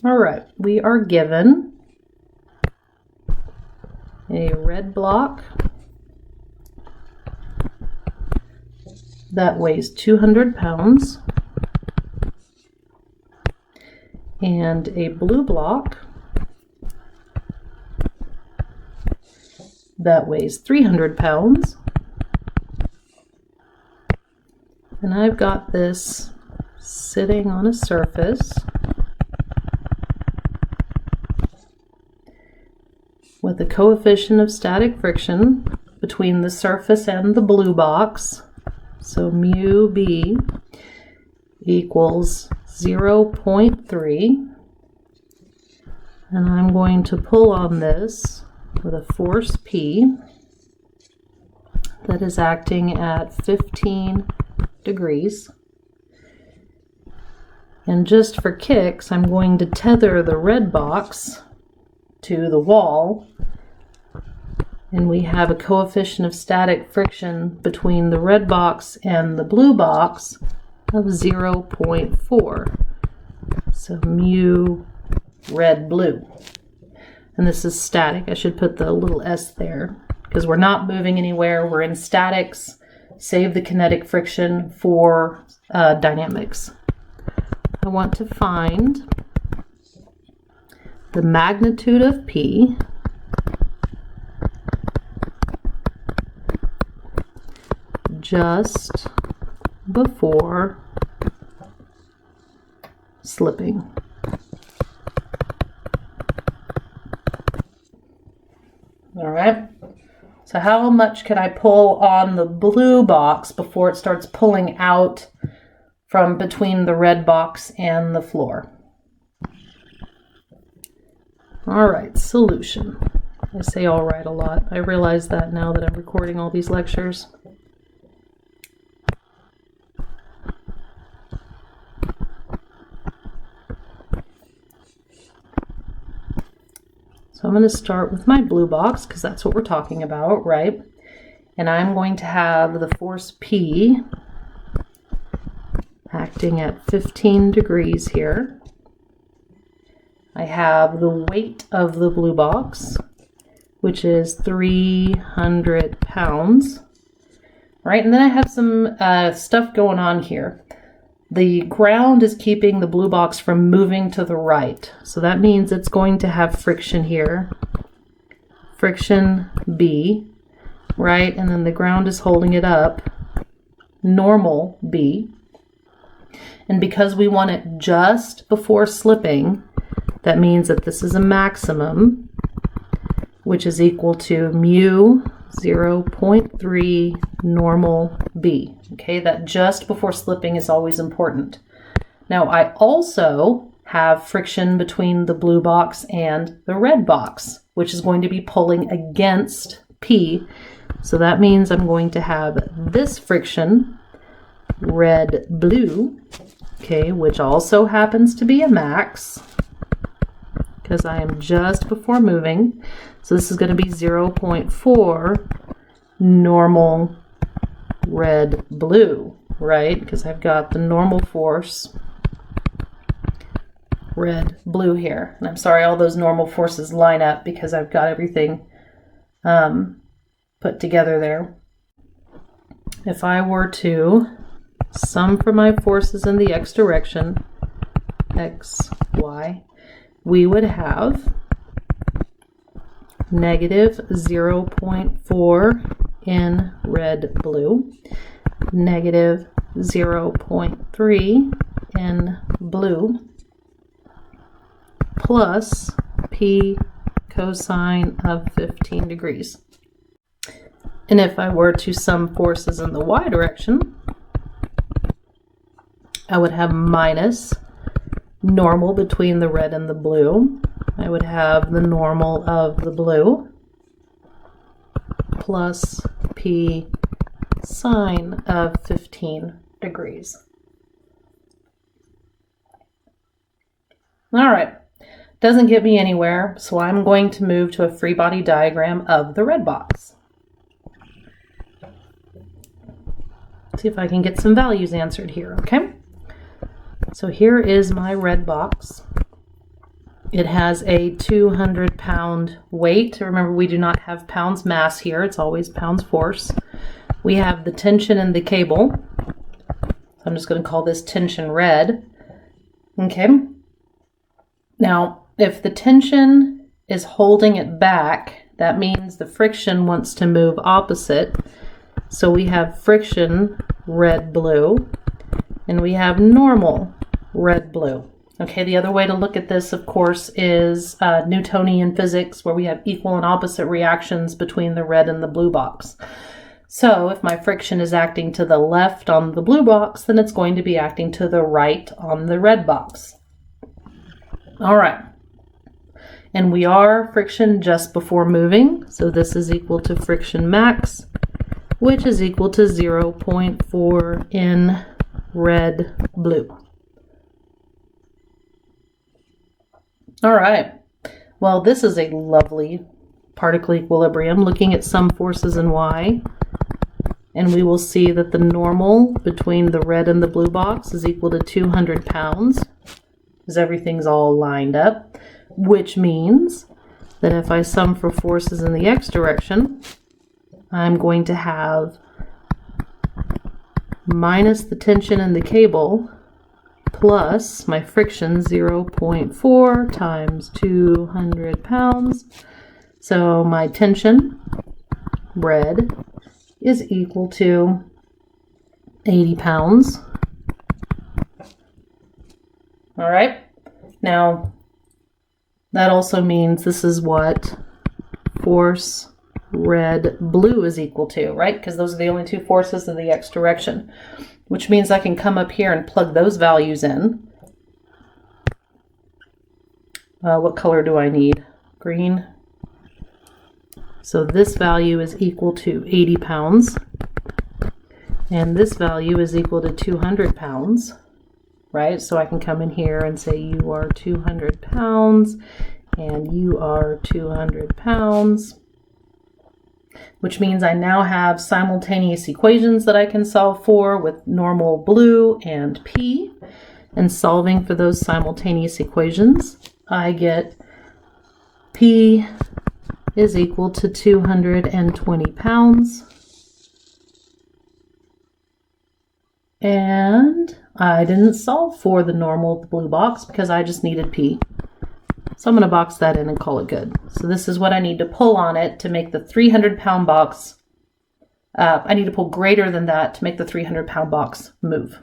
All right, we are given a red block that weighs 200 pounds and a blue block that weighs 300 pounds. And I've got this sitting on a surface with a coefficient of static friction between the surface and the blue box. So mu b equals 0.3. And I'm going to pull on this with a force P that is acting at 15 degrees. And just for kicks, I'm going to tether the red box to the wall. And we have a coefficient of static friction between the red box and the blue box of 0.4. So mu red blue. And this is static. I should put the little s there because we're not moving anywhere. We're in statics. Save the kinetic friction for dynamics. I want to find the magnitude of P just before slipping. All right, so how much can I pull on the blue box before it starts pulling out from between the red box and the floor? All right, solution. I say all right a lot. I realize that now that I'm recording all these lectures. So I'm going to start with my blue box because that's what we're talking about, right? And I'm going to have the force P acting at 15 degrees here. I have the weight of the blue box, which is 300 pounds, right? And then I have some stuff going on here. The ground is keeping the blue box from moving to the right. So that means it's going to have friction here. Friction B, right? And then the ground is holding it up. Normal B. And because we want it just before slipping, that means that this is a maximum, which is equal to mu 0.3 normal B. Okay, that just before slipping is always important. Now I also have friction between the blue box and the red box, which is going to be pulling against P. So that means I'm going to have this friction, red blue, okay, which also happens to be a max because I am just before moving. So this is going to be 0.4 normal red blue, right? Because I've got the normal force red blue here. And I'm sorry, all those normal forces line up because I've got everything put together there. If I were to sum for my forces in the x direction, x, y, we would have negative 0.4 in red blue, negative 0.3 in blue, plus P cosine of 15 degrees. And if I were to sum forces in the y direction, I would have minus normal between the red and the blue. I would have the normal of the blue plus P sine of 15 degrees. All right, doesn't get me anywhere, so I'm going to move to a free body diagram of the red box. See if I can get some values answered here, okay? So here is my red box. It has a 200-pound weight. Remember, we do not have pounds mass here. It's always pounds force. We have the tension in the cable. I'm just going to call this tension red. Okay. Now, if the tension is holding it back, that means the friction wants to move opposite. So we have friction red blue, and we have normal red blue. Okay, the other way to look at this, of course, is Newtonian physics, where we have equal and opposite reactions between the red and the blue box. So if my friction is acting to the left on the blue box, then it's going to be acting to the right on the red box. All right. And we are friction just before moving, so this is equal to friction max, which is equal to 0.4 in red blue. All right, well, this is a lovely particle equilibrium looking at some forces in y, and we will see that the normal between the red and the blue box is equal to 200 pounds, because everything's all lined up, which means that if I sum for forces in the x direction, I'm going to have minus the tension in the cable plus my friction 0.4 times 200 pounds. So my tension, red, is equal to 80 pounds. All right. Now, that also means this is what force red blue is equal to, right? Because those are the only two forces in the x direction, which means I can come up here and plug those values in. What color do I need? Green. So this value is equal to 80 pounds, and this value is equal to 200 pounds, right? So I can come in here and say you are 200 pounds, and you are 200 pounds. Which means I now have simultaneous equations that I can solve for with normal blue and P. And solving for those simultaneous equations, I get P is equal to 220 pounds. And I didn't solve for the normal blue box because I just needed P. So I'm going to box that in and call it good. So this is what I need to pull on it to make the 300-pound box. I need to pull greater than that to make the 300-pound box move.